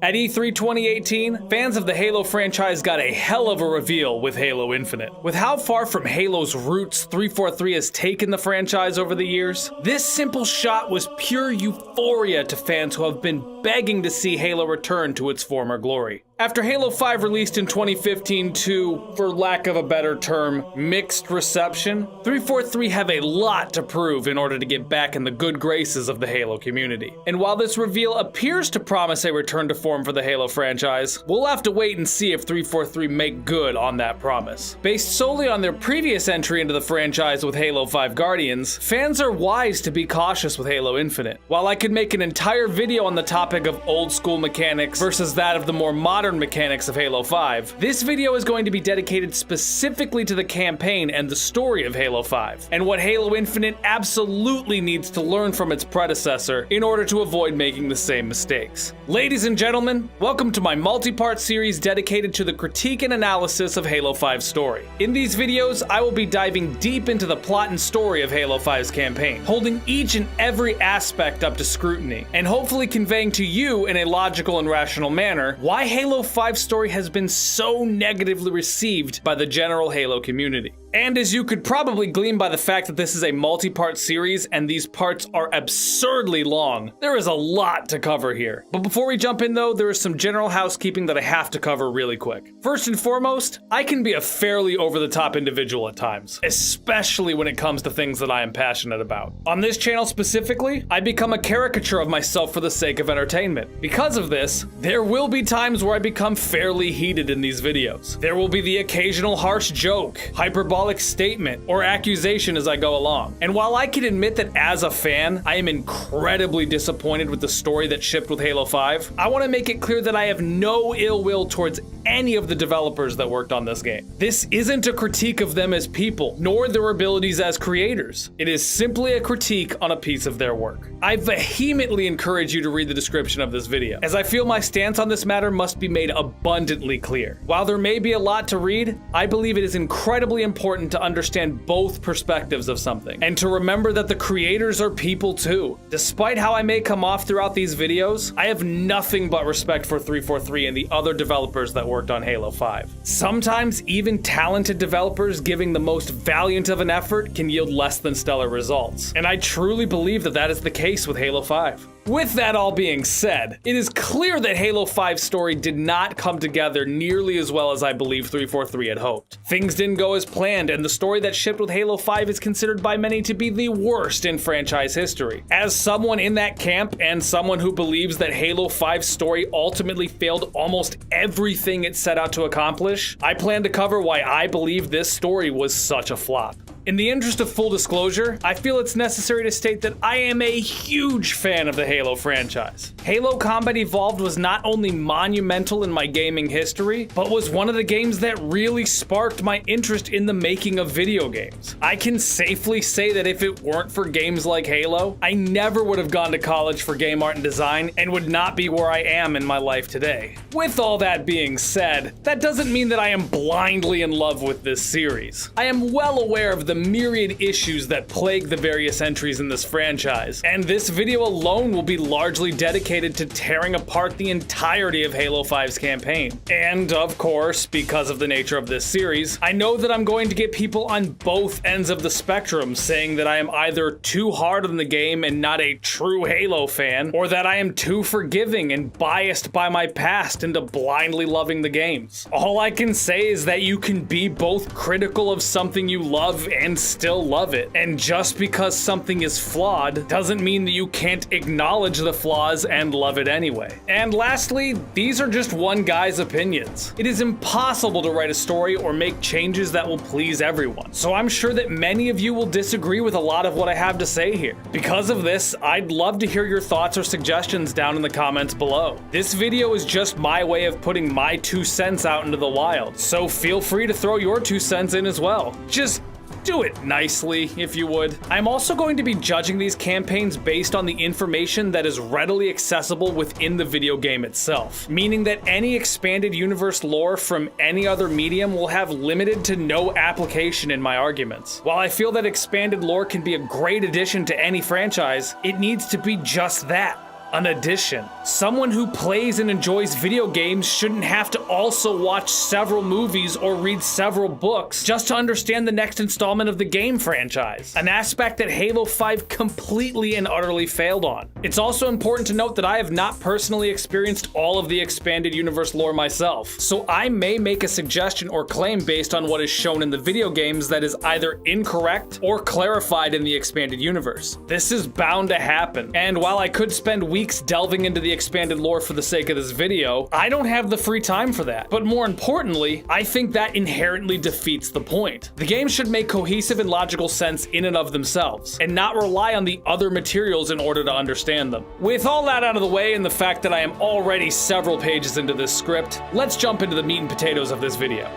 At E3 2018, fans of the Halo franchise got a hell of a reveal with Halo Infinite. With how far from Halo's roots 343 has taken the franchise over the years, this simple shot was pure euphoria to fans who have been begging to see Halo return to its former glory. After Halo 5 released in 2015 to, for lack of a better term, mixed reception, 343 have a lot to prove in order to get back in the good graces of the Halo community. And while this reveal appears to promise a return to form for the Halo franchise, we'll have to wait and see if 343 make good on that promise. Based solely on their previous entry into the franchise with Halo 5 Guardians, fans are wise to be cautious with Halo Infinite. While I could make an entire video on the topic of old school mechanics versus that of the more modern mechanics of Halo 5, this video is going to be dedicated specifically to the campaign and the story of Halo 5, and what Halo Infinite absolutely needs to learn from its predecessor in order to avoid making the same mistakes. Ladies and gentlemen, welcome to my multi-part series dedicated to the critique and analysis of Halo 5's story. In these videos, I will be diving deep into the plot and story of Halo 5's campaign, holding each and every aspect up to scrutiny, and hopefully conveying to you in a logical and rational manner why Halo 5's story has been so negatively received by the general Halo community. And as you could probably glean by the fact that this is a multi-part series and these parts are absurdly long, there is a lot to cover here. But before we jump in though, there is some general housekeeping that I have to cover really quick. First and foremost, I can be a fairly over-the-top individual at times, especially when it comes to things that I am passionate about. On this channel specifically, I become a caricature of myself for the sake of entertainment. Because of this, there will be times where I become fairly heated in these videos. There will be the occasional harsh joke, hyperbolic statement, or accusation as I go along. And while I can admit that as a fan, I am incredibly disappointed with the story that shipped with Halo 5, I want to make it clear that I have no ill will towards any of the developers that worked on this game. This isn't a critique of them as people, nor their abilities as creators. It is simply a critique on a piece of their work. I vehemently encourage you to read the description of this video, as I feel my stance on this matter must be made abundantly clear. While there may be a lot to read, I believe it is incredibly important to understand both perspectives of something, and to remember that the creators are people too. Despite how I may come off throughout these videos, I have nothing but respect for 343 and the other developers that worked on Halo 5. Sometimes even talented developers giving the most valiant of an effort can yield less than stellar results, and I truly believe that that is the case with Halo 5. With that all being said, it is clear that Halo 5's story did not come together nearly as well as I believe 343 had hoped. Things didn't go as planned, and the story that shipped with Halo 5 is considered by many to be the worst in franchise history. As someone in that camp, and someone who believes that Halo 5's story ultimately failed almost everything it set out to accomplish, I plan to cover why I believe this story was such a flop. In the interest of full disclosure, I feel it's necessary to state that I am a huge fan of the Halo franchise. Halo Combat Evolved was not only monumental in my gaming history, but was one of the games that really sparked my interest in the making of video games. I can safely say that if it weren't for games like Halo, I never would have gone to college for game art and design and would not be where I am in my life today. With all that being said, that doesn't mean that I am blindly in love with this series. I am well aware of the myriad issues that plague the various entries in this franchise, and this video alone will be largely dedicated to tearing apart the entirety of Halo 5's campaign. And of course, because of the nature of this series, I know that I'm going to get people on both ends of the spectrum saying that I am either too hard on the game and not a true Halo fan, or that I am too forgiving and biased by my past into blindly loving the games. All I can say is that you can be both critical of something you love and still love it. And just because something is flawed doesn't mean that you can't acknowledge the flaws and love it anyway. And lastly, these are just one guy's opinions. It is impossible to write a story or make changes that will please everyone. So I'm sure that many of you will disagree with a lot of what I have to say here. Because of this, I'd love to hear your thoughts or suggestions down in the comments below. This video is just my way of putting my 2 cents out into the wild, so feel free to throw your 2 cents in as well. Just do it nicely, if you would. I'm also going to be judging these campaigns based on the information that is readily accessible within the video game itself, meaning that any expanded universe lore from any other medium will have limited to no application in my arguments. While I feel that expanded lore can be a great addition to any franchise, it needs to be just that, an addition. Someone who plays and enjoys video games shouldn't have to also watch several movies or read several books just to understand the next installment of the game franchise, an aspect that Halo 5 completely and utterly failed on. It's also important to note that I have not personally experienced all of the expanded universe lore myself, so I may make a suggestion or claim based on what is shown in the video games that is either incorrect or clarified in the expanded universe. This is bound to happen, and while I could spend weeks delving into the expanded lore for the sake of this video, I don't have the free time for that. But more importantly, I think that inherently defeats the point. The game should make cohesive and logical sense in and of themselves, and not rely on the other materials in order to understand them. With all that out of the way and the fact that I am already several pages into this script, let's jump into the meat and potatoes of this video.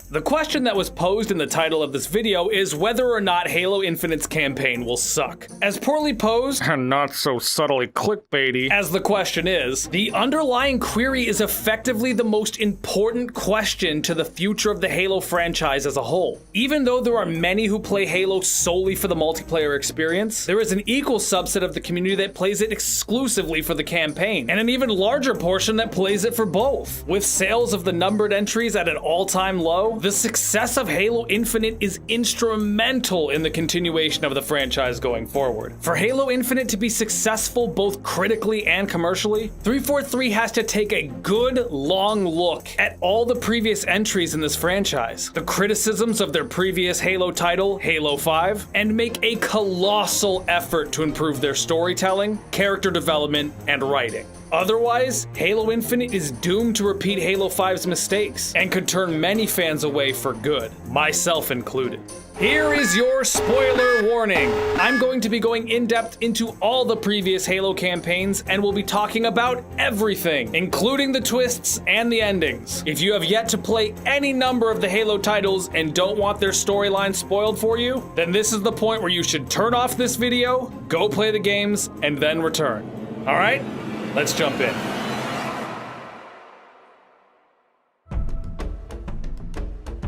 The question that was posed in the title of this video is whether or not Halo Infinite's campaign will suck. As poorly posed, and not so subtly clickbaity, as the question is, the underlying query is effectively the most important question to the future of the Halo franchise as a whole. Even though there are many who play Halo solely for the multiplayer experience, there is an equal subset of the community that plays it exclusively for the campaign, and an even larger portion that plays it for both. With sales of the numbered entries at an all-time low, the success of Halo Infinite is instrumental in the continuation of the franchise going forward. For Halo Infinite to be successful both critically and commercially, 343 has to take a good long look at all the previous entries in this franchise, the criticisms of their previous Halo title, Halo 5, and make a colossal effort to improve their storytelling, character development, and writing. Otherwise, Halo Infinite is doomed to repeat Halo 5's mistakes, and could turn many fans away for good, myself included. Here is your spoiler warning. I'm going to be going in depth into all the previous Halo campaigns, and we'll be talking about everything, including the twists and the endings. If you have yet to play any number of the Halo titles and don't want their storyline spoiled for you, then this is the point where you should turn off this video, go play the games, and then return. All right? Let's jump in.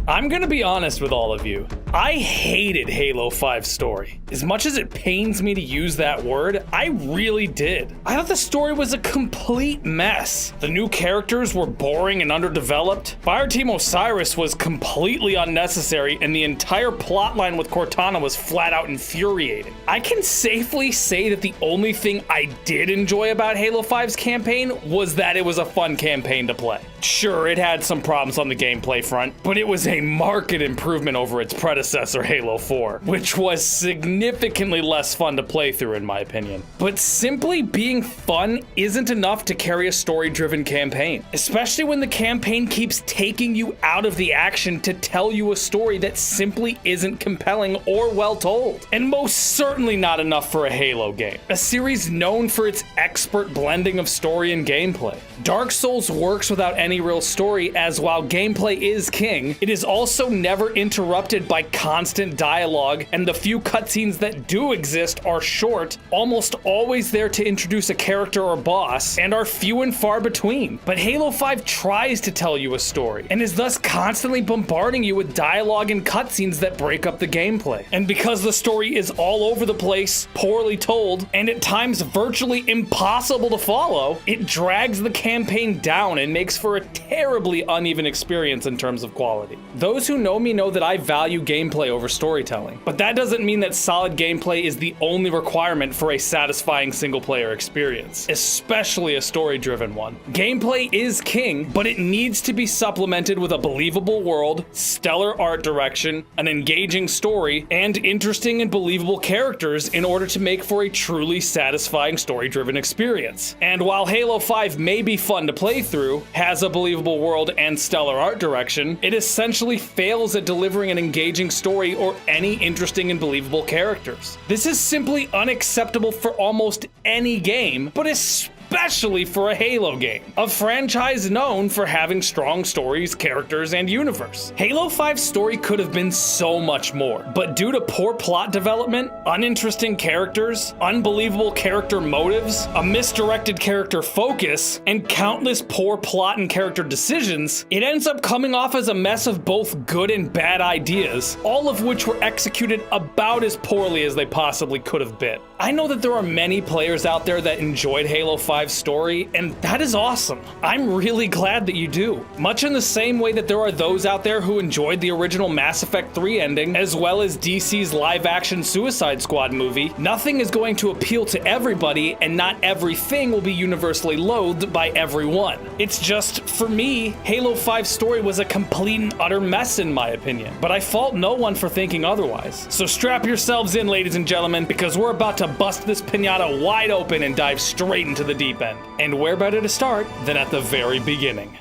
I'm gonna be honest with all of you. I hated Halo 5's story. As much as it pains me to use that word, I really did. I thought the story was a complete mess. The new characters were boring and underdeveloped. Fireteam Osiris was completely unnecessary, and the entire plotline with Cortana was flat out infuriating. I can safely say that the only thing I did enjoy about Halo 5's campaign was that it was a fun campaign to play. Sure, it had some problems on the gameplay front, but it was a marked improvement over its predecessor, Halo 4, which was significantly less fun to play through in my opinion. But simply being fun isn't enough to carry a story-driven campaign, especially when the campaign keeps taking you out of the action to tell you a story that simply isn't compelling or well told. And most certainly not enough for a Halo game, a series known for its expert blending of story and gameplay. Dark Souls works without any real story, as while gameplay is king, it is also never interrupted by constant dialogue, and the few cutscenes that do exist are short, almost always there to introduce a character or boss, and are few and far between. But Halo 5 tries to tell you a story, and is thus constantly bombarding you with dialogue and cutscenes that break up the gameplay. And because the story is all over the place, poorly told, and at times virtually impossible to follow, it drags the campaign down and makes for a terribly uneven experience in terms of quality. Those who know me know that I value gameplay over storytelling, but that doesn't mean that solid gameplay is the only requirement for a satisfying single-player experience, especially a story-driven one. Gameplay is king, but it needs to be supplemented with a believable world, stellar art direction, an engaging story, and interesting and believable characters in order to make for a truly satisfying story-driven experience. And while Halo 5 may be fun to play through, has a believable world and stellar art direction, it essentially fails at delivering an engaging story or any interesting and believable characters. This is simply unacceptable for almost any game, but especially especially for a Halo game, a franchise known for having strong stories, characters, and universe. Halo 5's story could have been so much more, but due to poor plot development, uninteresting characters, unbelievable character motives, a misdirected character focus, and countless poor plot and character decisions, it ends up coming off as a mess of both good and bad ideas, all of which were executed about as poorly as they possibly could have been. I know that there are many players out there that enjoyed Halo 5's story, and that is awesome. I'm really glad that you do. Much in the same way that there are those out there who enjoyed the original Mass Effect 3 ending, as well as DC's live-action Suicide Squad movie, nothing is going to appeal to everybody, and not everything will be universally loathed by everyone. It's just, for me, Halo 5's story was a complete and utter mess in my opinion, but I fault no one for thinking otherwise. So strap yourselves in, ladies and gentlemen, because we're about to bust this piñata wide open and dive straight into the deep end. And where better to start than at the very beginning?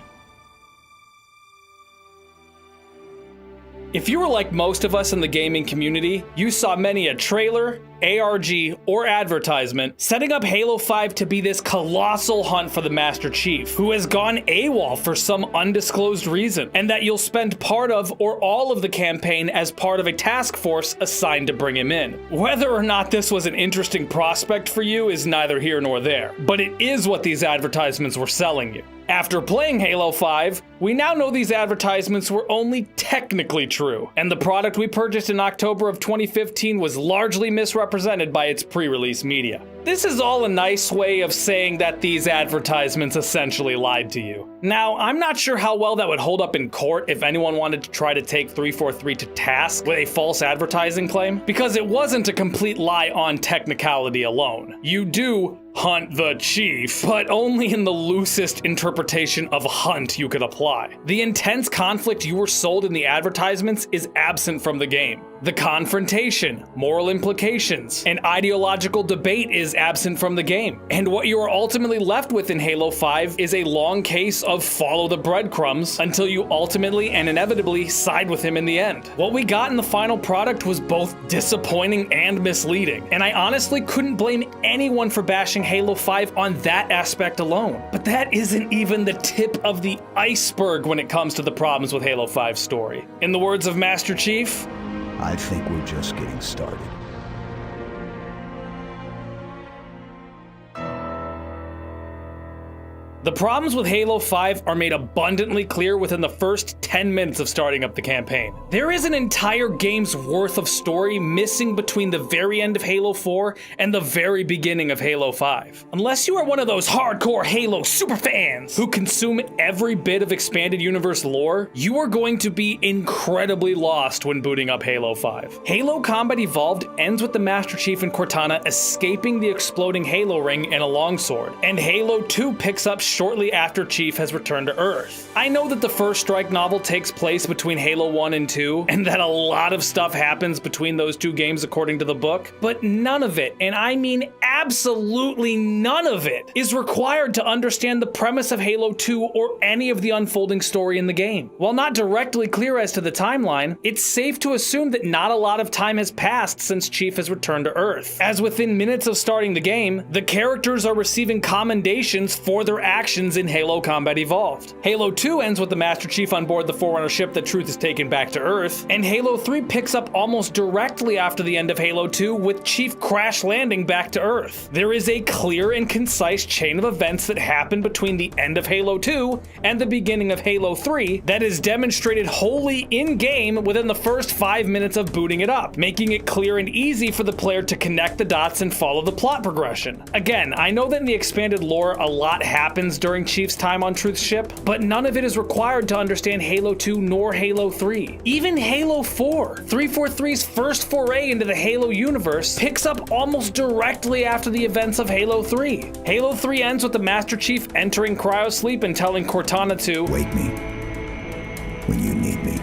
If you were like most of us in the gaming community, you saw many a trailer, ARG, or advertisement setting up Halo 5 to be this colossal hunt for the Master Chief, who has gone AWOL for some undisclosed reason, and that you'll spend part of or all of the campaign as part of a task force assigned to bring him in. Whether or not this was an interesting prospect for you is neither here nor there, but it is what these advertisements were selling you. After playing Halo 5, we now know these advertisements were only technically true, and the product we purchased in October of 2015 was largely misrepresented by its pre-release media. This is all a nice way of saying that these advertisements essentially lied to you. Now, I'm not sure how well that would hold up in court if anyone wanted to try to take 343 to task with a false advertising claim, because it wasn't a complete lie on technicality alone. You do hunt the chief, but only in the loosest interpretation of hunt you could apply. The intense conflict you were sold in the advertisements is absent from the game. The confrontation, moral implications, and ideological debate is absent from the game. And what you are ultimately left with in Halo 5 is a long case of follow the breadcrumbs until you ultimately and inevitably side with him in the end. What we got in the final product was both disappointing and misleading, and I honestly couldn't blame anyone for bashing Halo 5 on that aspect alone. But that isn't even the tip of the iceberg when it comes to the problems with Halo 5's story. In the words of Master Chief, I think we're just getting started. the problems with Halo 5 are made abundantly clear within the first 10 minutes of starting up the campaign. There is an entire game's worth of story missing between the very end of Halo 4 and the very beginning of Halo 5. Unless you are one of those hardcore Halo superfans who consume every bit of expanded universe lore, you are going to be incredibly lost when booting up Halo 5. Halo Combat Evolved ends with the Master Chief and Cortana escaping the exploding Halo ring and a longsword, and Halo 2 picks up shortly after Chief has returned to Earth. I know that the First Strike novel takes place between Halo 1 and 2, and that a lot of stuff happens between those two games according to the book, but none of it, and I mean absolutely none of it, is required to understand the premise of Halo 2 or any of the unfolding story in the game. While not directly clear as to the timeline, it's safe to assume that not a lot of time has passed since Chief has returned to Earth, as within minutes of starting the game, the characters are receiving commendations for their actions in Halo Combat Evolved. Halo 2 ends with the Master Chief on board the Forerunner ship that Truth has taken back to Earth, and Halo 3 picks up almost directly after the end of Halo 2 with Chief crash landing back to Earth. There is a clear and concise chain of events that happen between the end of Halo 2 and the beginning of Halo 3 that is demonstrated wholly in-game within the first 5 minutes of booting it up, making it clear and easy for the player to connect the dots and follow the plot progression. Again, I know that in the expanded lore a lot happens during Chief's time on Truth's ship, but none of it is required to understand Halo 2 nor Halo 3. Even Halo 4, 343's first foray into the Halo universe, picks up almost directly after the events of Halo 3. Halo 3 ends with the Master Chief entering cryosleep and telling Cortana to Wake me when you need me.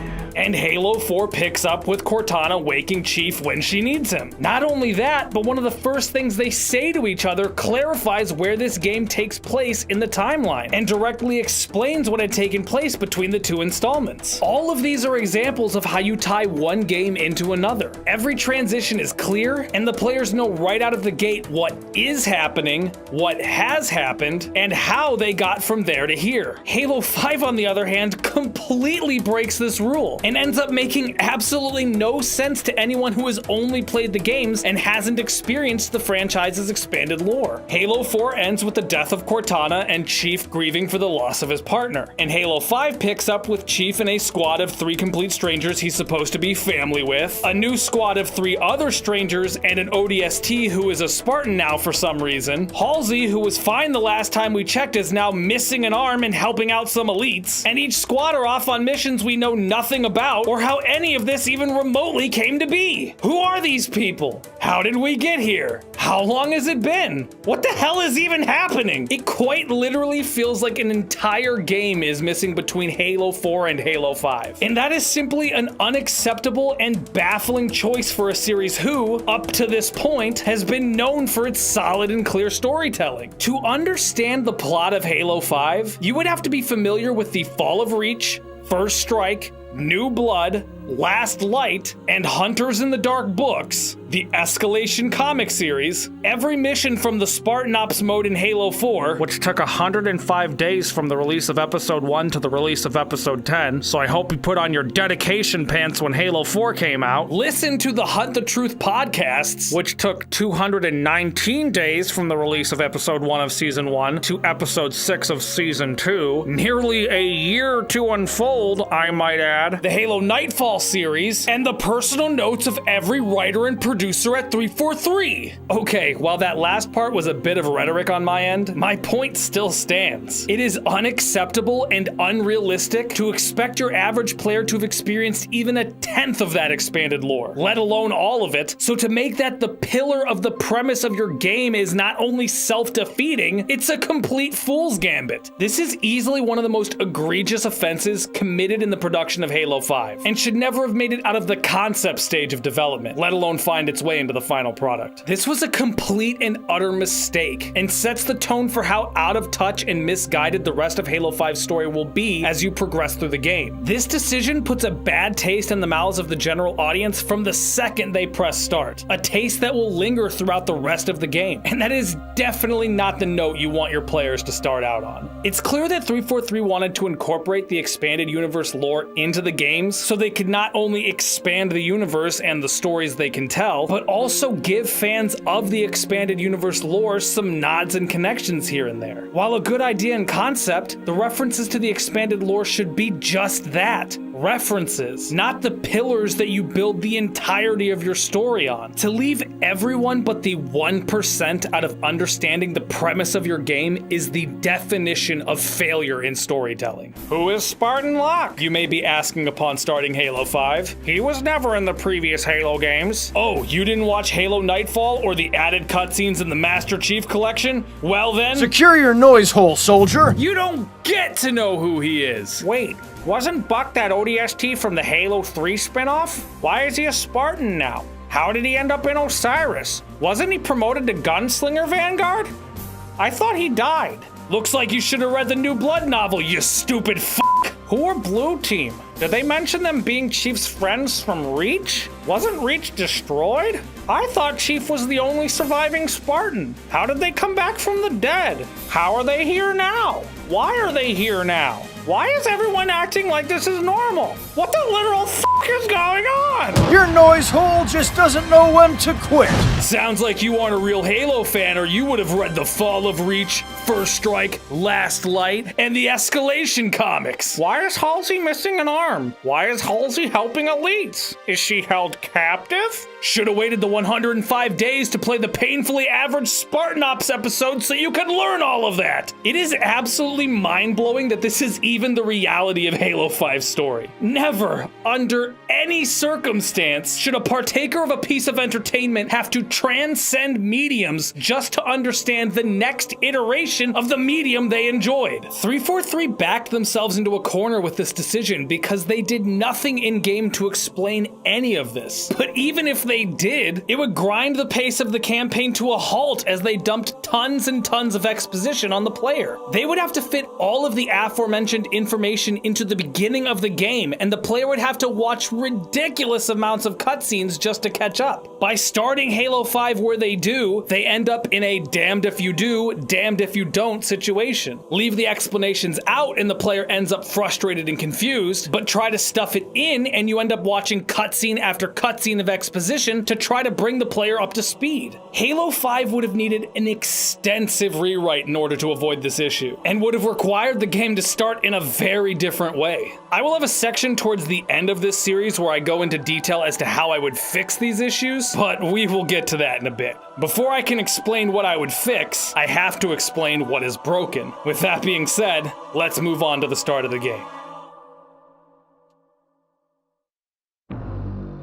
and Halo 4 picks up with Cortana waking Chief when she needs him. Not only that, but one of the first things they say to each other clarifies where this game takes place in the timeline and directly explains what had taken place between the two installments. All of these are examples of how you tie one game into another. Every transition is clear, and the players know right out of the gate what is happening, what has happened, and how they got from there to here. Halo 5, on the other hand, completely breaks this rule and ends up making absolutely no sense to anyone who has only played the games and hasn't experienced the franchise's expanded lore. Halo 4 ends with the death of Cortana and Chief grieving for the loss of his partner, and Halo 5 picks up with Chief and a squad of 3 complete strangers he's supposed to be family with, a new squad of 3 other strangers, and an ODST who is a Spartan now for some reason. Halsey, who was fine the last time we checked, is now missing an arm and helping out some elites, and each squad are off on missions we know nothing about or how any of this even remotely came to be. Who are these people? How did we get here? How long has it been? What the hell is even happening? It quite literally feels like an entire game is missing between Halo 4 and Halo 5. And that is simply an unacceptable and baffling choice for a series who, up to this point, has been known for its solid and clear storytelling. To understand the plot of Halo 5, you would have to be familiar with the Fall of Reach, First Strike, New Blood, Last Light, and Hunters in the Dark books, the Escalation comic series, every mission from the Spartan Ops mode in Halo 4, which took 105 days from the release of Episode 1 to the release of Episode 10, so I hope you put on your dedication pants when Halo 4 came out. Listen to the Hunt the Truth podcasts, which took 219 days from the release of Episode 1 of Season 1 to Episode 6 of Season 2, nearly a year to unfold, I might add, the Halo Nightfall series, and the personal notes of every writer and producer at 343. Okay, while that last part was a bit of rhetoric on my end, my point still stands. It is unacceptable and unrealistic to expect your average player to have experienced even a tenth of that expanded lore, let alone all of it. So to make that the pillar of the premise of your game is not only self-defeating, it's a complete fool's gambit. This is easily one of the most egregious offenses committed in the production of Halo 5, and should never have made it out of the concept stage of development, let alone find its way into the final product. This was a complete and utter mistake, and sets the tone for how out of touch and misguided the rest of Halo 5's story will be as you progress through the game. This decision puts a bad taste in the mouths of the general audience from the second they press start, a taste that will linger throughout the rest of the game, and that is definitely not the note you want your players to start out on. It's clear that 343 wanted to incorporate the expanded universe lore into the games so they could not only expand the universe and the stories they can tell, but also give fans of the expanded universe lore some nods and connections here and there. While a good idea in concept, the references to the expanded lore should be just that. References, not the pillars that you build the entirety of your story on. To leave everyone but the 1% out of understanding the premise of your game is the definition of failure in storytelling. Who is Spartan Locke? You may be asking upon starting Halo 5. He was never in the previous Halo games. Oh, you didn't watch Halo Nightfall or the added cutscenes in the Master Chief Collection? Well then... Secure your noise hole, soldier! You don't get to know who he is. Wait. Wasn't Buck that ODST from the Halo 3 spinoff? Why is he a Spartan now? How did he end up in Osiris? Wasn't he promoted to Gunslinger Vanguard? I thought he died. Looks like you should have read the New Blood novel, you stupid fuck! Who are Blue Team? Did they mention them being Chief's friends from Reach? Wasn't Reach destroyed? I thought Chief was the only surviving Spartan. How did they come back from the dead? How are they here now? Why are they here now? Why is everyone acting like this is normal? What the literal fuck is going on? Your noise hole just doesn't know when to quit. Sounds like you aren't a real Halo fan, or you would have read the Fall of Reach, First Strike, Last Light, and the Escalation comics. Why is Halsey missing an arm? Why is Halsey helping elites? Is she held captive? Should have waited the 105 days to play the painfully average Spartan Ops episode so you could learn all of that. It is absolutely mind-blowing that this is even the reality of Halo 5's story. Never, under any circumstance should a partaker of a piece of entertainment have to transcend mediums just to understand the next iteration of the medium they enjoyed. 343 backed themselves into a corner with this decision because they did nothing in-game to explain any of this. But even if they did, it would grind the pace of the campaign to a halt as they dumped tons and tons of exposition on the player. They would have to fit all of the aforementioned information into the beginning of the game, and the player would have to watch ridiculous amounts of cutscenes just to catch up. By starting Halo 5 where they do, they end up in a damned if you do, damned if you don't situation. Leave the explanations out and the player ends up frustrated and confused, but try to stuff it in and you end up watching cutscene after cutscene of exposition to try to bring the player up to speed. Halo 5 would have needed an extensive rewrite in order to avoid this issue, and would have required the game to start in a very different way. I will have a section towards the end of this series where I go into detail as to how I would fix these issues, but we will get to that in a bit. Before I can explain what I would fix, I have to explain what is broken. With that being said, let's move on to the start of the game.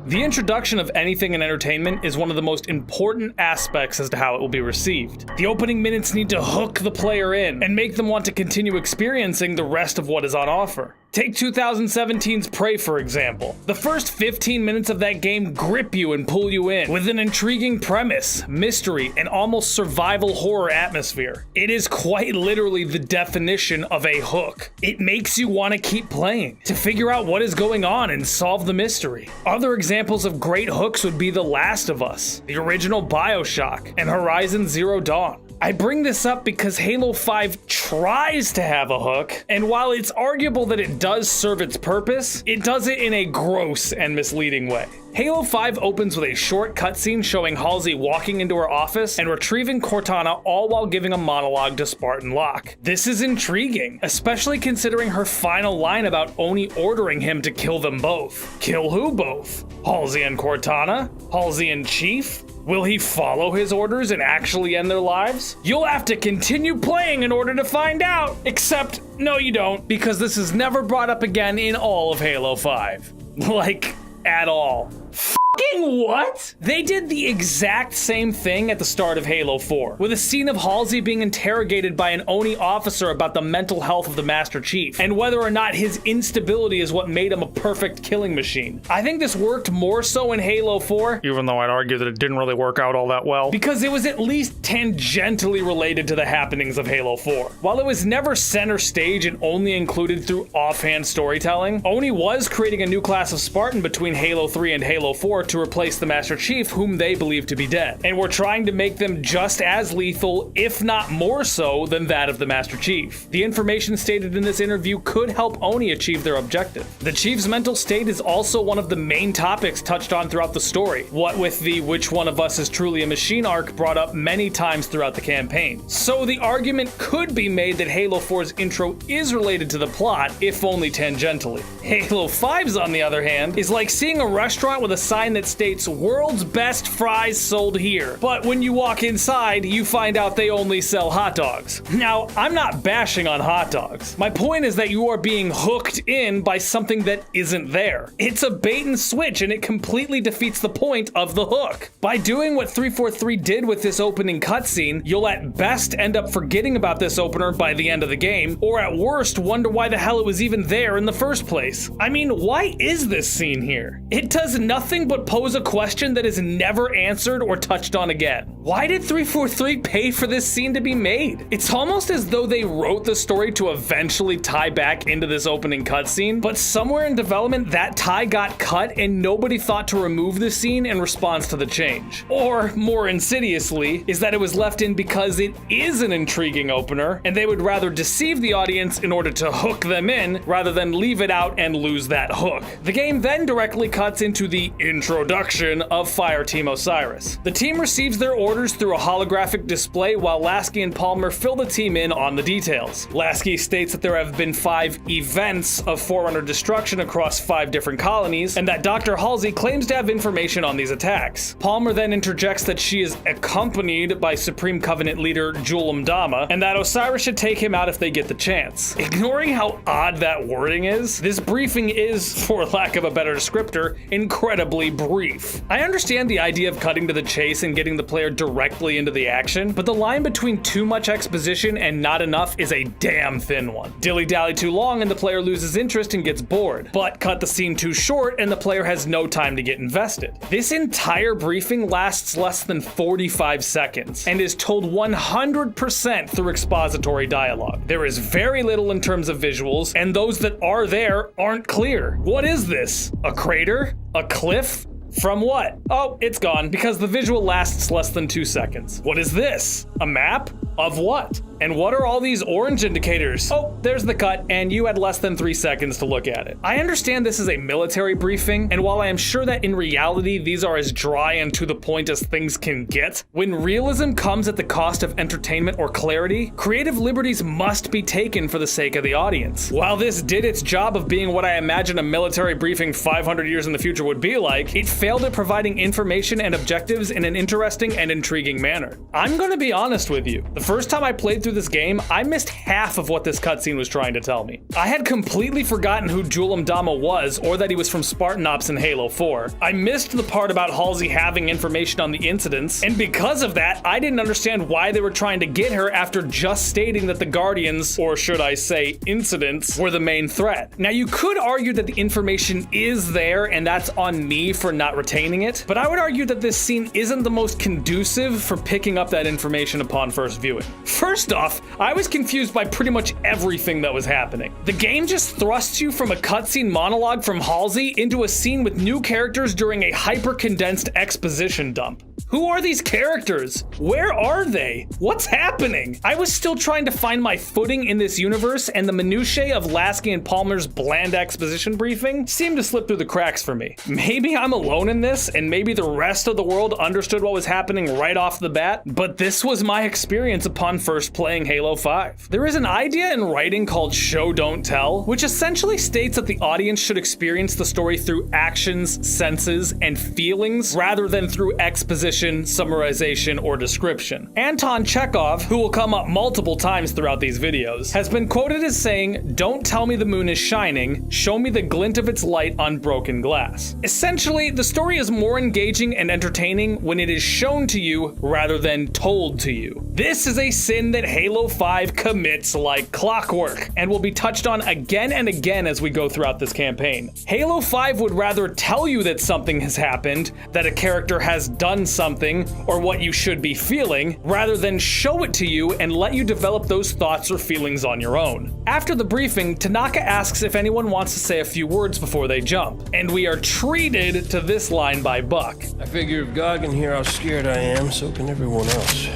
The introduction of anything in entertainment is one of the most important aspects as to how it will be received. The opening minutes need to hook the player in and make them want to continue experiencing the rest of what is on offer. Take 2017's Prey, for example. The first 15 minutes of that game grip you and pull you in with an intriguing premise, mystery, and almost survival horror atmosphere. It is quite literally the definition of a hook. It makes you want to keep playing, to figure out what is going on and solve the mystery. Other examples of great hooks would be The Last of Us, the original BioShock, and Horizon Zero Dawn. I bring this up because Halo 5 tries to have a hook, and while it's arguable that it does serve its purpose, it does it in a gross and misleading way. Halo 5 opens with a short cutscene showing Halsey walking into her office and retrieving Cortana, all while giving a monologue to Spartan Locke. This is intriguing, especially considering her final line about Oni ordering him to kill them both. Kill who both? Halsey and Cortana? Halsey and Chief? Will he follow his orders and actually end their lives? You'll have to continue playing in order to find out. Except, no you don't, because this is never brought up again in all of Halo 5. Like, at all. Fucking what? They did the exact same thing at the start of Halo 4, with a scene of Halsey being interrogated by an Oni officer about the mental health of the Master Chief, and whether or not his instability is what made him a perfect killing machine. I think this worked more so in Halo 4, even though I'd argue that it didn't really work out all that well, because it was at least tangentially related to the happenings of Halo 4. While it was never center stage and only included through offhand storytelling, Oni was creating a new class of Spartan between Halo 3 and Halo 4 to replace the Master Chief, whom they believe to be dead, and were trying to make them just as lethal, if not more so, than that of the Master Chief. The information stated in this interview could help Oni achieve their objective. The Chief's mental state is also one of the main topics touched on throughout the story, what with the which one of us is truly a machine arc brought up many times throughout the campaign. So the argument could be made that Halo 4's intro is related to the plot, if only tangentially. Halo 5's, on the other hand, is like seeing a restaurant with a sign that states "World's Best Fries Sold Here," but when you walk inside, you find out they only sell hot dogs. Now, I'm not bashing on hot dogs. My point is that you are being hooked in by something that isn't there. It's a bait and switch, and it completely defeats the point of the hook. By doing what 343 did with this opening cutscene, you'll at best end up forgetting about this opener by the end of the game, or at worst wonder why the hell it was even there in the first place. I mean, why is this scene here? It does nothing but pose a question that is never answered or touched on again. Why did 343 pay for this scene to be made? It's almost as though they wrote the story to eventually tie back into this opening cutscene, but somewhere in development that tie got cut and nobody thought to remove the scene in response to the change. Or, more insidiously, is that it was left in because it is an intriguing opener, and they would rather deceive the audience in order to hook them in, rather than leave it out and lose that hook. The game then directly cuts into the introduction production of Fireteam Osiris. The team receives their orders through a holographic display while Lasky and Palmer fill the team in on the details. Lasky states that there have been 5 events of Forerunner destruction across 5 different colonies, and that Dr. Halsey claims to have information on these attacks. Palmer then interjects that she is accompanied by Supreme Covenant leader Julam Dama, and that Osiris should take him out if they get the chance. Ignoring how odd that wording is, this briefing is, for lack of a better descriptor, incredibly brief. I understand the idea of cutting to the chase and getting the player directly into the action, but the line between too much exposition and not enough is a damn thin one. Dilly-dally too long and the player loses interest and gets bored, but cut the scene too short and the player has no time to get invested. This entire briefing lasts less than 45 seconds and is told 100% through expository dialogue. There is very little in terms of visuals, and those that are there aren't clear. What is this? A crater? A cliff? From what? Oh, it's gone, because the visual lasts less than 2 seconds. What is this? A map? Of what? And what are all these orange indicators? Oh, there's the cut, and you had less than 3 seconds to look at it. I understand this is a military briefing, and while I am sure that in reality these are as dry and to the point as things can get, when realism comes at the cost of entertainment or clarity, creative liberties must be taken for the sake of the audience. While this did its job of being what I imagine a military briefing 500 years in the future would be like, it failed at providing information and objectives in an interesting and intriguing manner. I'm gonna be honest with you. The first time I played through this game, I missed half of what this cutscene was trying to tell me. I had completely forgotten who Julam Dama was, or that he was from Spartan Ops in Halo 4. I missed the part about Halsey having information on the incidents, and because of that, I didn't understand why they were trying to get her after just stating that the Guardians, or should I say incidents, were the main threat. Now you could argue that the information is there, and that's on me for not retaining it, but I would argue that this scene isn't the most conducive for picking up that information upon first viewing. First off, I was confused by pretty much everything that was happening. The game just thrusts you from a cutscene monologue from Halsey into a scene with new characters during a hyper-condensed exposition dump. Who are these characters? Where are they? What's happening? I was still trying to find my footing in this universe, and the minutiae of Lasky and Palmer's bland exposition briefing seemed to slip through the cracks for me. Maybe I'm alone in this, and maybe the rest of the world understood what was happening right off the bat, but this was my experience upon first playing Halo 5. There is an idea in writing called show don't tell, which essentially states that the audience should experience the story through actions, senses, and feelings rather than through exposition, summarization, or description. Anton Chekhov, who will come up multiple times throughout these videos, has been quoted as saying, "Don't tell me the moon is shining, show me the glint of its light on broken glass." Essentially, the story is more engaging and entertaining when it is shown to you rather than told to you. This is a sin that Halo 5 commits like clockwork, and will be touched on again and again as we go throughout this campaign. Halo 5 would rather tell you that something has happened, that a character has done something, or what you should be feeling, rather than show it to you and let you develop those thoughts or feelings on your own. After the briefing, Tanaka asks if anyone wants to say a few words before they jump, and we are treated to this line by Buck. I figure if God can hear how scared I am, so can everyone else.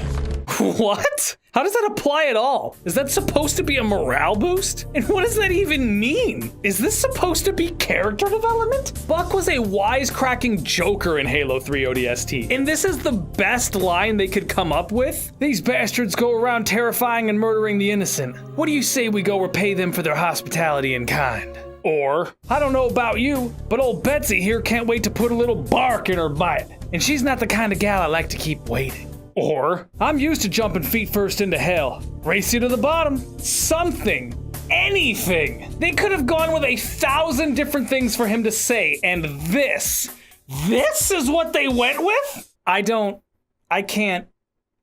What? How does that apply at all? Is that supposed to be a morale boost? And what does that even mean? Is this supposed to be character development? Buck was a wisecracking joker in Halo 3 ODST, and this is the best line they could come up with? These bastards go around terrifying and murdering the innocent. What do you say we go repay them for their hospitality in kind? Or, I don't know about you, but old Betsy here can't wait to put a little bark in her bite, and she's not the kind of gal I like to keep waiting. Or, I'm used to jumping feet first into hell. Race you to the bottom. Something. Anything. They could have gone with 1,000 different things for him to say, and this is what they went with?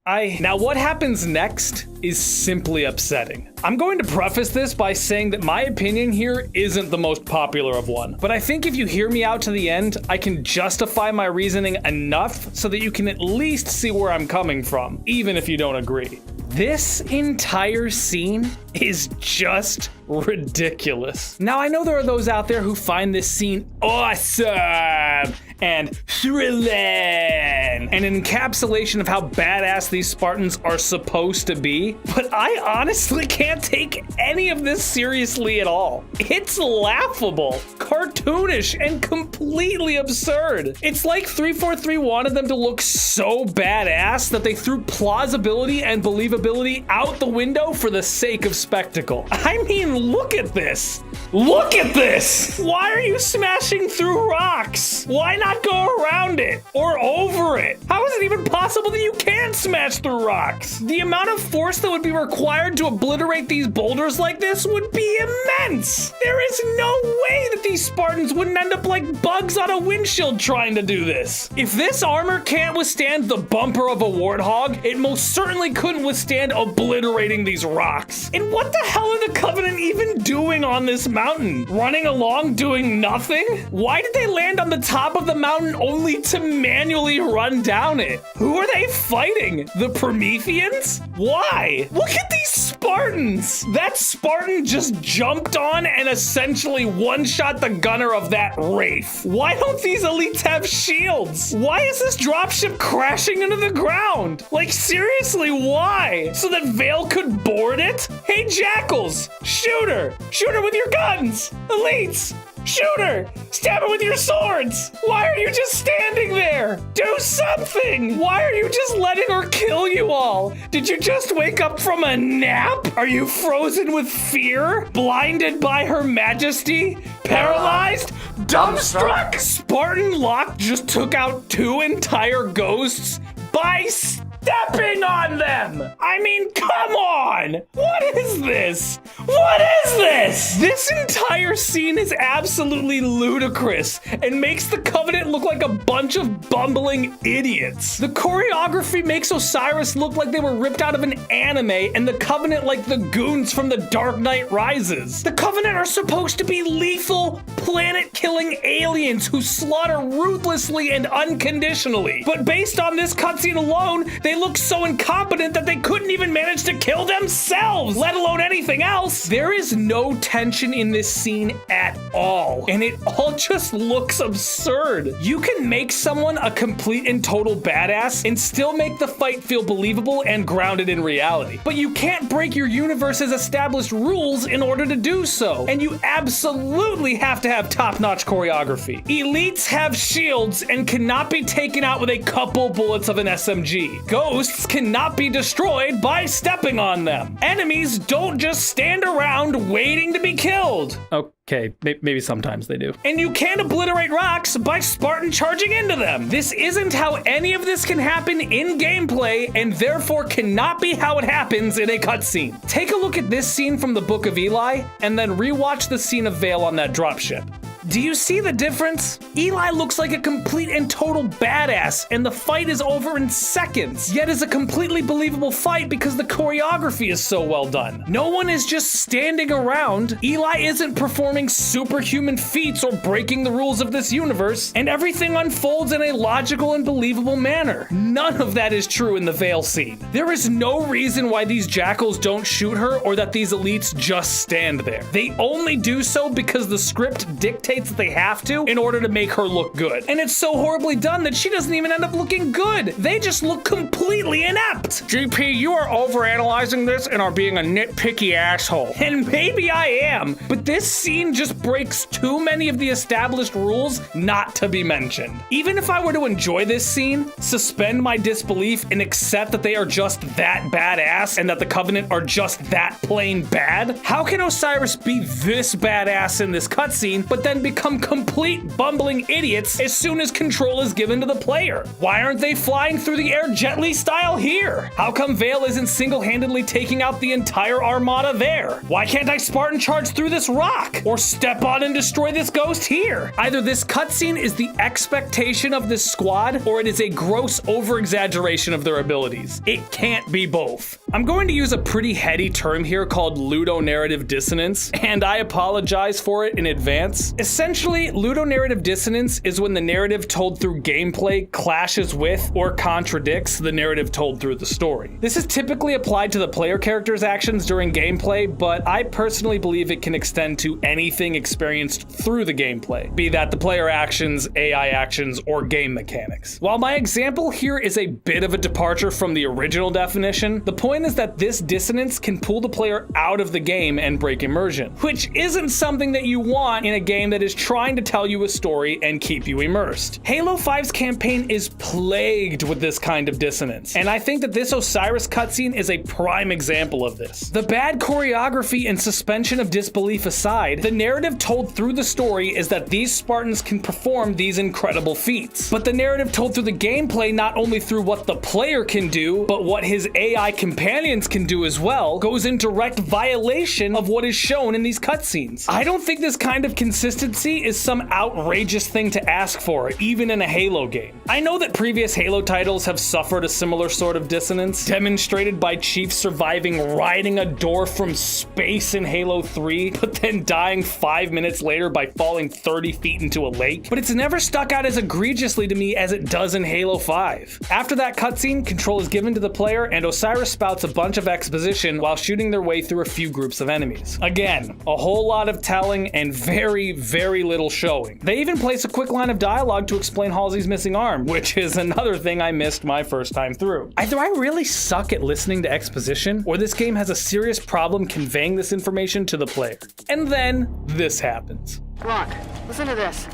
Now what happens next is simply upsetting. I'm going to preface this by saying that my opinion here isn't the most popular of one, but I think if you hear me out to the end, I can justify my reasoning enough so that you can at least see where I'm coming from, even if you don't agree. This entire scene is just ridiculous. Now, I know there are those out there who find this scene awesome and thrilling, and an encapsulation of how badass these Spartans are supposed to be, but I honestly can't take any of this seriously at all. It's laughable, cartoonish, and completely absurd. It's like 343 wanted them to look so badass that they threw plausibility and believability out the window for the sake of spectacle. I mean, look at this. Look at this! Why are you smashing through rocks? Why not go around it or over it? How is it even possible that you can smash through rocks? The amount of force that would be required to obliterate these boulders like this would be immense. There is no way that these Spartans wouldn't end up like bugs on a windshield trying to do this. If this armor can't withstand the bumper of a warthog, it most certainly couldn't withstand obliterating these rocks. And what the hell are the Covenant even doing on this mountain? Running along doing nothing? Why did they land on the top of the mountain only to manually run down it? Who are they fighting? The Prometheans? Why? Look at these Spartans! That Spartan just jumped on and essentially one-shot the gunner of that Wraith. Why don't these elites have shields? Why is this dropship crashing into the ground? Like, seriously, why? So that Vale could board it? Hey, Jackals! Shoot her! Shoot her with your guns! Elites! Shoot her! Stab her with your swords! Why are you just standing there? Do something! Why are you just letting her kill you all? Did you just wake up from a nap? Are you frozen with fear? Blinded by her majesty? Paralyzed? Dumbstruck? Spartan Locke just took out 2 entire ghosts by stepping on them! I mean, come on! What is this? What is this? This entire scene is absolutely ludicrous and makes the Covenant look like a bunch of bumbling idiots. The choreography makes Osiris look like they were ripped out of an anime and the Covenant like the goons from The Dark Knight Rises. The Covenant are supposed to be lethal, planet-killing aliens who slaughter ruthlessly and unconditionally. But based on this cutscene alone, they look so incompetent that they couldn't even manage to kill themselves, let alone anything else. There is no tension in this scene at all, and it all just looks absurd. You can make someone a complete and total badass and still make the fight feel believable and grounded in reality. But you can't break your universe's established rules in order to do so, and you absolutely have to have top-notch choreography. Elites have shields and cannot be taken out with a couple bullets of an SMG. Ghosts cannot be destroyed by stepping on them. Enemies don't just stand around waiting to be killed. Okay, maybe sometimes they do. And you can't obliterate rocks by Spartan charging into them. This isn't how any of this can happen in gameplay, and therefore cannot be how it happens in a cutscene. Take a look at this scene from the Book of Eli, and then rewatch the scene of Vale on that dropship. Do you see the difference? Eli looks like a complete and total badass, and the fight is over in seconds, yet is a completely believable fight because the choreography is so well done. No one is just standing around. Eli isn't performing superhuman feats or breaking the rules of this universe, and everything unfolds in a logical and believable manner. None of that is true in the Vale scene. There is no reason why these jackals don't shoot her or that these elites just stand there. They only do so because the script dictates that they have to in order to make her look good. And it's so horribly done that she doesn't even end up looking good. They just look completely inept. GP, you are overanalyzing this and are being a nitpicky asshole. And maybe I am, but this scene just breaks too many of the established rules not to be mentioned. Even if I were to enjoy this scene, suspend my disbelief and accept that they are just that badass and that the Covenant are just that plain bad, how can Osiris be this badass in this cutscene, but then become complete bumbling idiots as soon as control is given to the player? Why aren't they flying through the air Jet Li style here? How come Vale isn't single-handedly taking out the entire armada there? Why can't I Spartan charge through this rock? Or step on and destroy this ghost here? Either this cutscene is the expectation of this squad, or it is a gross over-exaggeration of their abilities. It can't be both. I'm going to use a pretty heady term here called ludonarrative dissonance, and I apologize for it in advance. Essentially, ludonarrative dissonance is when the narrative told through gameplay clashes with or contradicts the narrative told through the story. This is typically applied to the player character's actions during gameplay, but I personally believe it can extend to anything experienced through the gameplay, be that the player actions, AI actions, or game mechanics. While my example here is a bit of a departure from the original definition, the point is that this dissonance can pull the player out of the game and break immersion, which isn't something that you want in a game that is trying to tell you a story and keep you immersed. Halo 5's campaign is plagued with this kind of dissonance, and I think that this Osiris cutscene is a prime example of this. The bad choreography and suspension of disbelief aside, the narrative told through the story is that these Spartans can perform these incredible feats. But the narrative told through the gameplay, not only through what the player can do, but what his AI companions can do as well, goes in direct violation of what is shown in these cutscenes. I don't think this kind of consistency is some outrageous thing to ask for, even in a Halo game. I know that previous Halo titles have suffered a similar sort of dissonance, demonstrated by Chief surviving riding a door from space in Halo 3, but then dying 5 minutes later by falling 30 feet into a lake. But it's never stuck out as egregiously to me as it does in Halo 5. After that cutscene, control is given to the player, and Osiris spouts a bunch of exposition while shooting their way through a few groups of enemies. Again, a whole lot of telling and very little showing. They even place a quick line of dialogue to explain Halsey's missing arm, which is another thing I missed my first time through. Either I really suck at listening to exposition, or this game has a serious problem conveying this information to the player. And then this happens. Rock, listen to this.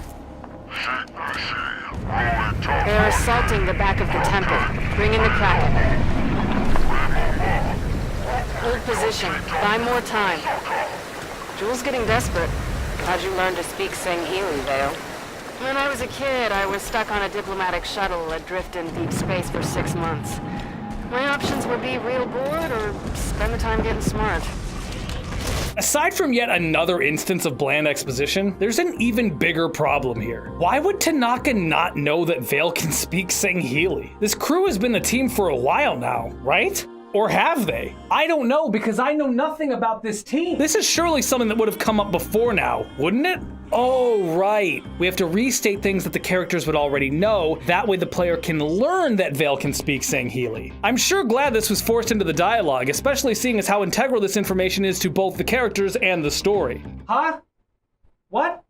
They're assaulting the back of the temple. Bring in the Kraken. Hold position. Buy more time. Jewel's getting desperate. How'd you learn to speak Sangheili, Vale? When I was a kid, I was stuck on a diplomatic shuttle adrift in deep space for 6 months. My options were be real bored or spend the time getting smart. Aside from yet another instance of bland exposition, there's an even bigger problem here. Why would Tanaka not know that Vale can speak Sangheili? This crew has been a team for a while now, right? Or have they? I don't know, because I know nothing about this team. This is surely something that would have come up before now, wouldn't it? Oh, right. We have to restate things that the characters would already know. That way the player can learn that Vale can speak Sangheili. I'm sure glad this was forced into the dialogue, especially seeing as how integral this information is to both the characters and the story. Huh? What?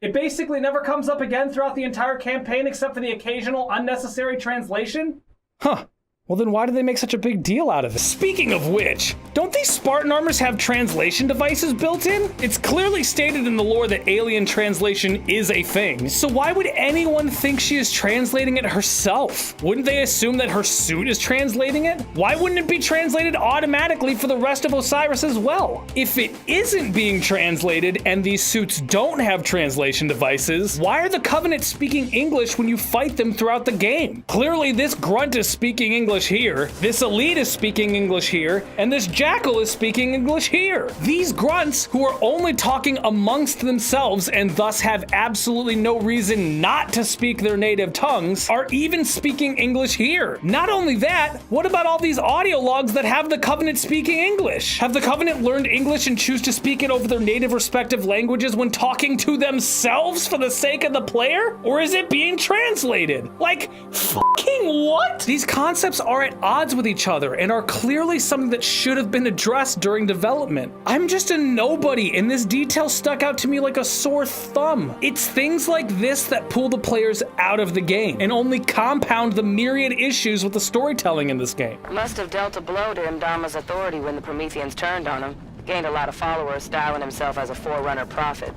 It basically never comes up again throughout the entire campaign except for the occasional unnecessary translation? Huh. Well, then why do they make such a big deal out of it? Speaking of which, don't these Spartan armors have translation devices built in? It's clearly stated in the lore that alien translation is a thing, so why would anyone think she is translating it herself? Wouldn't they assume that her suit is translating it? Why wouldn't it be translated automatically for the rest of Osiris as well? If it isn't being translated and these suits don't have translation devices, why are the Covenant speaking English when you fight them throughout the game? Clearly this grunt is speaking English here, this elite is speaking English here, and this jackal is speaking English here. These grunts, who are only talking amongst themselves and thus have absolutely no reason not to speak their native tongues, are even speaking English here. Not only that, what about all these audio logs that have the Covenant speaking English? Have the Covenant learned English and choose to speak it over their native respective languages when talking to themselves for the sake of the player? Or is it being translated? Like, fucking what? These concepts are at odds with each other and are clearly something that should have been addressed during development. I'm just a nobody, and this detail stuck out to me like a sore thumb. It's things like this that pull the players out of the game and only compound the myriad issues with the storytelling in this game. Must have dealt a blow to Imdama's authority when the Prometheans turned on him. Gained a lot of followers, styling himself as a forerunner prophet.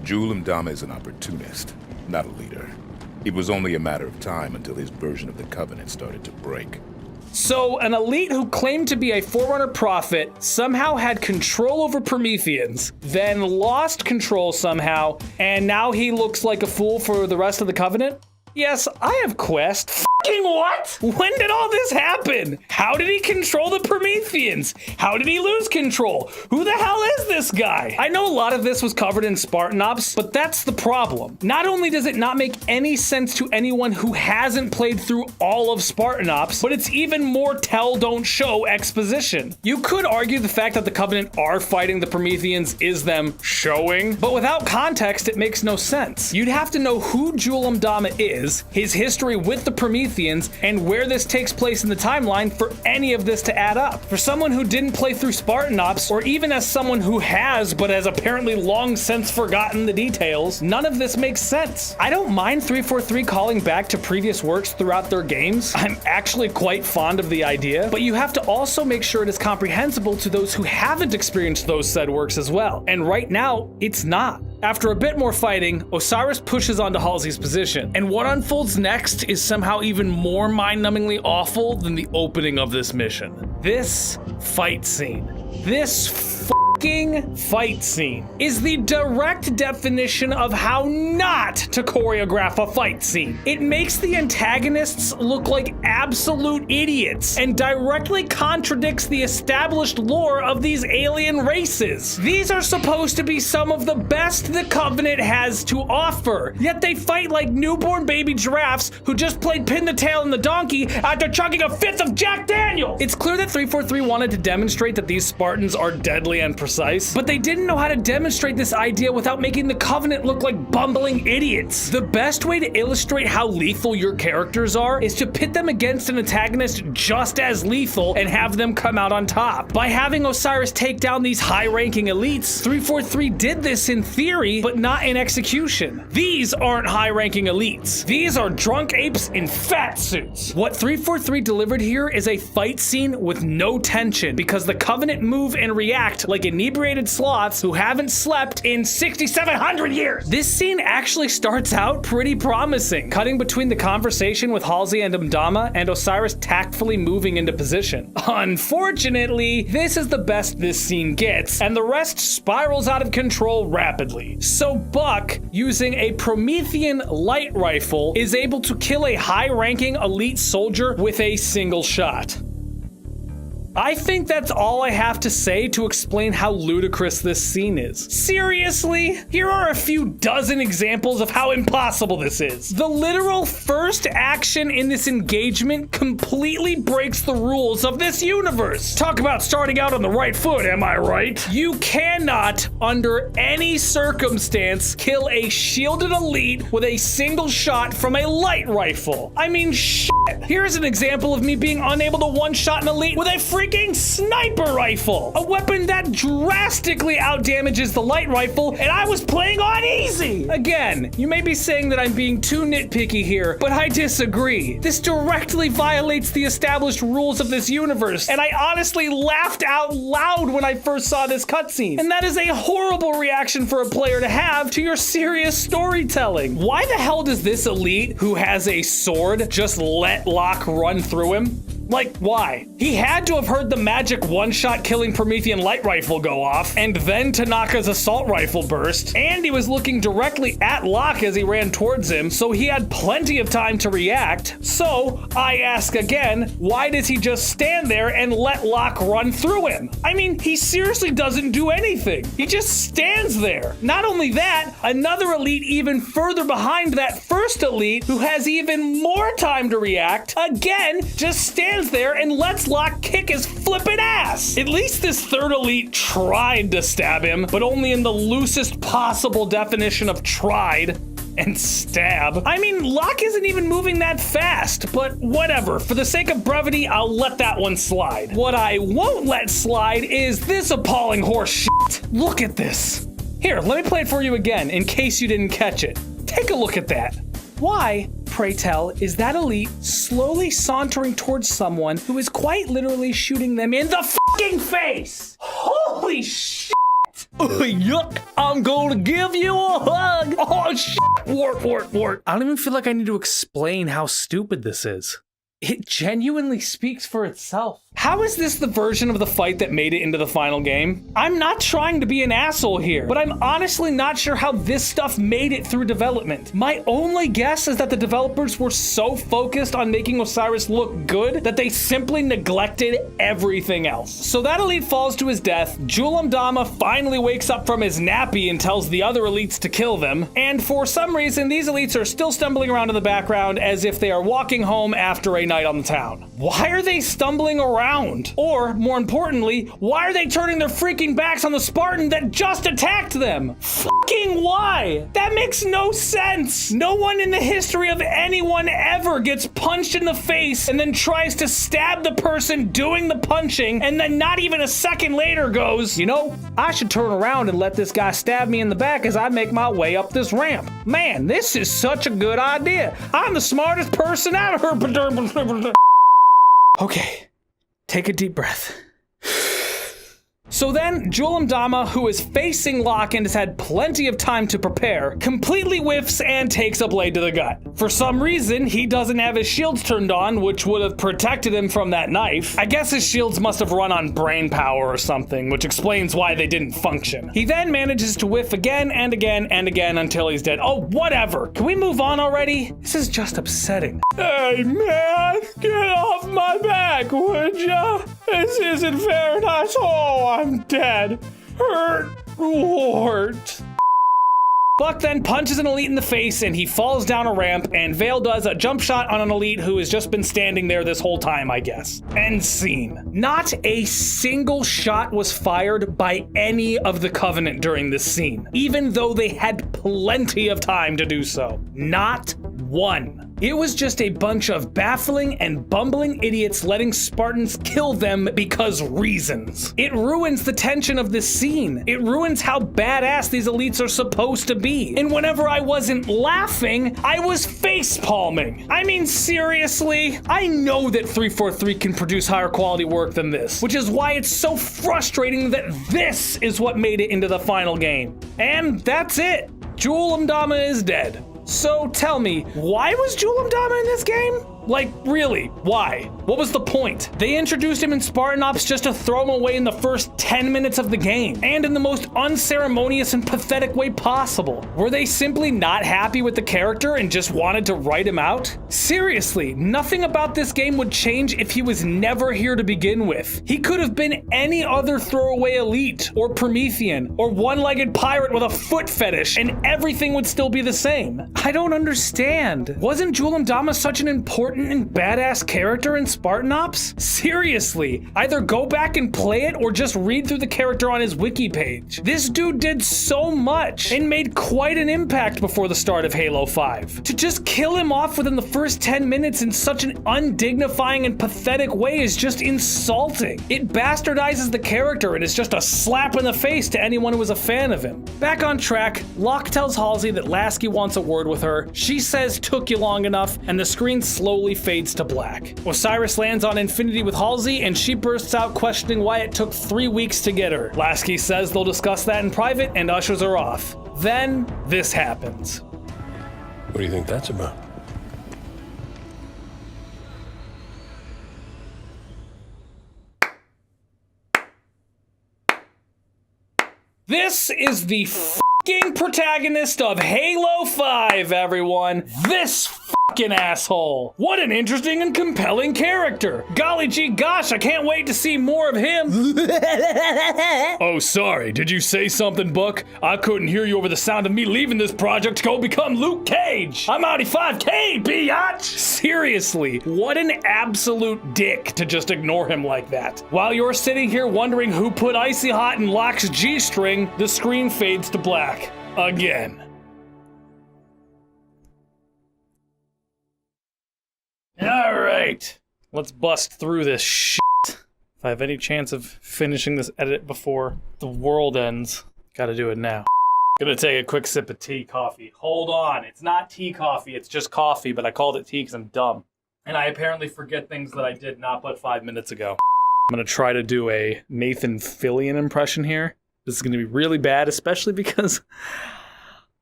Jewel Imdama is an opportunist, not a leader. It was only a matter of time until his version of the Covenant started to break. So, an elite who claimed to be a Forerunner prophet somehow had control over Prometheans, then lost control somehow, and now he looks like a fool for the rest of the Covenant? Yes, I have quests. F Fucking what? When did all this happen? How did he control the Prometheans? How did he lose control? Who the hell is this guy? I know a lot of this was covered in Spartan Ops, but that's the problem. Not only does it not make any sense to anyone who hasn't played through all of Spartan Ops, but it's even more tell don't show exposition. You could argue the fact that the Covenant are fighting the Prometheans is them showing, but without context, it makes no sense. You'd have to know who Jul 'Mdama is, his history with the Prometheans, and where this takes place in the timeline for any of this to add up. For someone who didn't play through Spartan Ops, or even as someone who has but has apparently long since forgotten the details, none of this makes sense. I don't mind 343 calling back to previous works throughout their games. I'm actually quite fond of the idea, but you have to also make sure it is comprehensible to those who haven't experienced those said works as well. And right now, it's not. After a bit more fighting, Osiris pushes onto Halsey's position, and what unfolds next is somehow even more mind-numbingly awful than the opening of this mission. This fight scene. This fucking fight scene is the direct definition of how not to choreograph a fight scene. It makes the antagonists look like absolute idiots and directly contradicts the established lore of these alien races. These are supposed to be some of the best the Covenant has to offer, yet they fight like newborn baby giraffes who just played pin the tail in the donkey after chugging a fifth of Jack Daniels. It's clear that 343 wanted to demonstrate that these Spartans are deadly and precise, but they didn't know how to demonstrate this idea without making the Covenant look like bumbling idiots. The best way to illustrate how lethal your characters are is to pit them against an antagonist just as lethal and have them come out on top. By having Osiris take down these high-ranking elites, 343 did this in theory, but not in execution. These aren't high-ranking elites. These are drunk apes in fat suits. What 343 delivered here is a fight scene with no tension because the Covenant move and react like inebriated sloths who haven't slept in 6,700 years. This scene actually starts out pretty promising, cutting between the conversation with Halsey and Mdama and Osiris tactfully moving into position. Unfortunately, this is the best this scene gets, and the rest spirals out of control rapidly. So Buck, using a Promethean light rifle, is able to kill a high-ranking elite soldier with a single shot. I think that's all I have to say to explain how ludicrous this scene is. Seriously? Here are a few dozen examples of how impossible this is. The literal first action in this engagement completely breaks the rules of this universe. Talk about starting out on the right foot, am I right? You cannot, under any circumstance, kill a shielded elite with a single shot from a light rifle. I mean, shit. Here's an example of me being unable to one-shot an elite with a freaking sniper rifle, a weapon that drastically outdamages the light rifle, and I was playing on easy. Again, you may be saying that I'm being too nitpicky here, but I disagree. This directly violates the established rules of this universe, and I honestly laughed out loud when I first saw this cutscene. And that is a horrible reaction for a player to have to your serious storytelling. Why the hell does this elite who has a sword just let Locke run through him? Like, why? He had to have heard the magic one-shot killing Promethean light rifle go off, and then Tanaka's assault rifle burst, and he was looking directly at Locke as he ran towards him, so he had plenty of time to react. So, I ask again, why does he just stand there and let Locke run through him? I mean, he seriously doesn't do anything. He just stands there. Not only that, another elite even further behind that first elite, who has even more time to react, again, just stands there and lets Locke kick his flippin' ass. At least this third elite tried to stab him, but only in the loosest possible definition of tried and stab. I mean, Locke isn't even moving that fast, but whatever. For the sake of brevity, I'll let that one slide. What I won't let slide is this appalling horse shit. Look at this. Here, let me play it for you again in case you didn't catch it. Take a look at that. Why, pray tell, is that elite slowly sauntering towards someone who is quite literally shooting them in the fucking face? Holy shit! Yuck! I'm gonna give you a hug! Oh shit! Wart. I don't even feel like I need to explain how stupid this is. It genuinely speaks for itself. How is this the version of the fight that made it into the final game? I'm not trying to be an asshole here, but I'm honestly not sure how this stuff made it through development. My only guess is that the developers were so focused on making Osiris look good that they simply neglected everything else. So that elite falls to his death, Julam Dama finally wakes up from his nappy and tells the other elites to kill them, and for some reason these elites are still stumbling around in the background as if they are walking home after a night on the town. Why are they stumbling around? Or, more importantly, why are they turning their freaking backs on the Spartan that just attacked them? Fucking why? That makes no sense. No one in the history of anyone ever gets punched in the face and then tries to stab the person doing the punching and then not even a second later goes, you know, I should turn around and let this guy stab me in the back as I make my way up this ramp. Man, this is such a good idea. I'm the smartest person ever. Okay. Take a deep breath. So then, Julam Dama, who is facing Locke and has had plenty of time to prepare, completely whiffs and takes a blade to the gut. For some reason, he doesn't have his shields turned on, which would have protected him from that knife. I guess his shields must have run on brain power or something, which explains why they didn't function. He then manages to whiff again and again and again until he's dead. Oh, whatever. Can we move on already? This is just upsetting. Hey, man, get off my back, would ya? This isn't fair, nice. Oh, I'm dead. Hurt. Wart. Buck then punches an elite in the face and he falls down a ramp, and Vale does a jump shot on an elite who has just been standing there this whole time, I guess. End scene. Not a single shot was fired by any of the Covenant during this scene, even though they had plenty of time to do so. Not one. It was just a bunch of baffling and bumbling idiots letting Spartans kill them because reasons. It ruins the tension of this scene. It ruins how badass these elites are supposed to be. And whenever I wasn't laughing, I was face palming. I mean, seriously? I know that 343 can produce higher quality work than this, which is why it's so frustrating that this is what made it into the final game. And that's it. Julam Dama is dead. So tell me, why was Julam Dama in this game? Like, really, why? What was the point? They introduced him in Spartan Ops just to throw him away in the first 10 minutes of the game, and in the most unceremonious and pathetic way possible. Were they simply not happy with the character and just wanted to write him out? Seriously, nothing about this game would change if he was never here to begin with. He could have been any other throwaway elite, or Promethean, or one-legged pirate with a foot fetish, and everything would still be the same. I don't understand. Wasn't Julam Dama such an important and badass character in Spartan Ops? Seriously, either go back and play it or just read through the character on his wiki page. This dude did so much and made quite an impact before the start of Halo 5. To just kill him off within the first 10 minutes in such an undignifying and pathetic way is just insulting. It bastardizes the character and is just a slap in the face to anyone who is a fan of him. Back on track, Locke tells Halsey that Lasky wants a word with her. She says took you long enough, and the screen slowly fades to black. Osiris lands on Infinity with Halsey, and she bursts out questioning why it took 3 weeks to get her. Lasky says they'll discuss that in private and ushers her off. Then, this happens. What do you think that's about? This is the f***ing protagonist of Halo 5, everyone. This f***ing asshole. What an interesting and compelling character. Golly gee gosh, I can't wait to see more of him. Oh, sorry. Did you say something, Buck? I couldn't hear you over the sound of me leaving this project to go become Luke Cage. I'm Audi 5K, biatch. Seriously, what an absolute dick to just ignore him like that. While you're sitting here wondering who put Icy Hot in Locke's G-string, the screen fades to black. Again. Alright, let's bust through this shit. If I have any chance of finishing this edit before the world ends, gotta do it now. Gonna take a quick sip of tea coffee. Hold on, it's not tea coffee, it's just coffee, but I called it tea because I'm dumb. And I apparently forget things that I did not but 5 minutes ago. I'm gonna try to do a Nathan Fillion impression here. This is gonna be really bad, especially because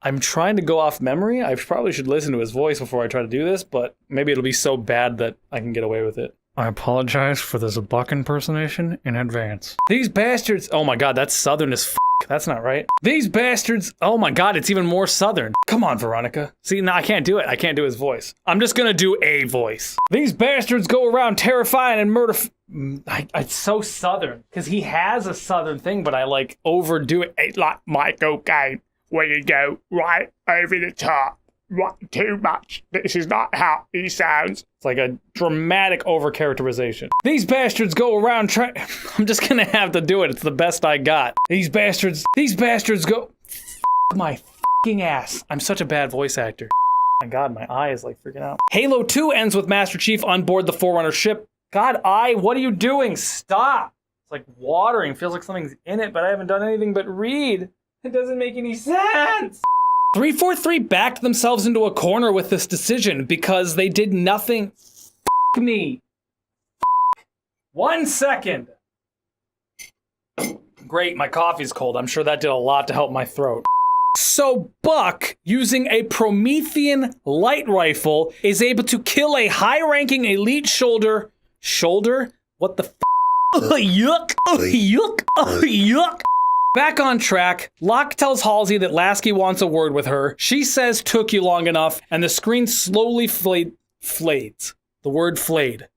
I'm trying to go off memory. I probably should listen to his voice before I try to do this, but maybe it'll be so bad that I can get away with it. I apologize for this Buck impersonation in advance. These bastards. Oh my god, that's southern as f. That's not right. These bastards. Oh my god, it's even more southern. Come on, Veronica. See, no, I can't do it. I can't do his voice. I'm just gonna do a voice. These bastards go around terrifying and murder. It's so southern because he has a southern thing, but I like overdo it. It's like my cocaine where you go right over the top. Right, too much. This is not how he sounds. It's like a dramatic overcharacterization. These bastards go around trying. I'm just gonna have to do it. It's the best I got. These bastards go. My f***ing ass. I'm such a bad voice actor. My god, my eye is like freaking out. Halo 2 ends with Master Chief on board the Forerunner ship. God, what are you doing? Stop. It's like watering. Feels like something's in it, but I haven't done anything but read. It doesn't make any sense. 343 backed themselves into a corner with this decision because they did nothing. F me. 1 second. Great, my coffee's cold. I'm sure that did a lot to help my throat. So Buck, using a Promethean light rifle, is able to kill a high-ranking elite shoulder? What the f? Yuck. Yuck. Yuck. Back on track, Locke tells Halsey that Lasky wants a word with her. She says took you long enough, and the screen slowly flades. The word flayed.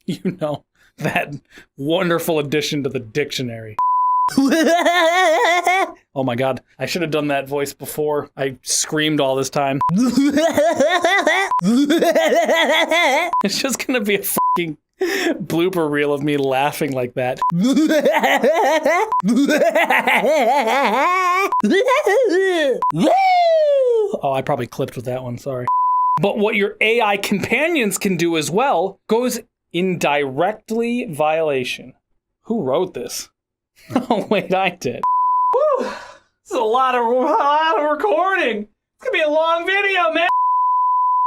You know, that wonderful addition to the dictionary. Oh my god, I should have done that voice before I screamed all this time. It's just gonna be a fucking blooper reel of me laughing like that. Oh, I probably clipped with that one, sorry. But what your AI companions can do as well goes in directly violation. Who wrote this? Oh wait, I did. Woo! This is a lot of recording. It's gonna be a long video, man.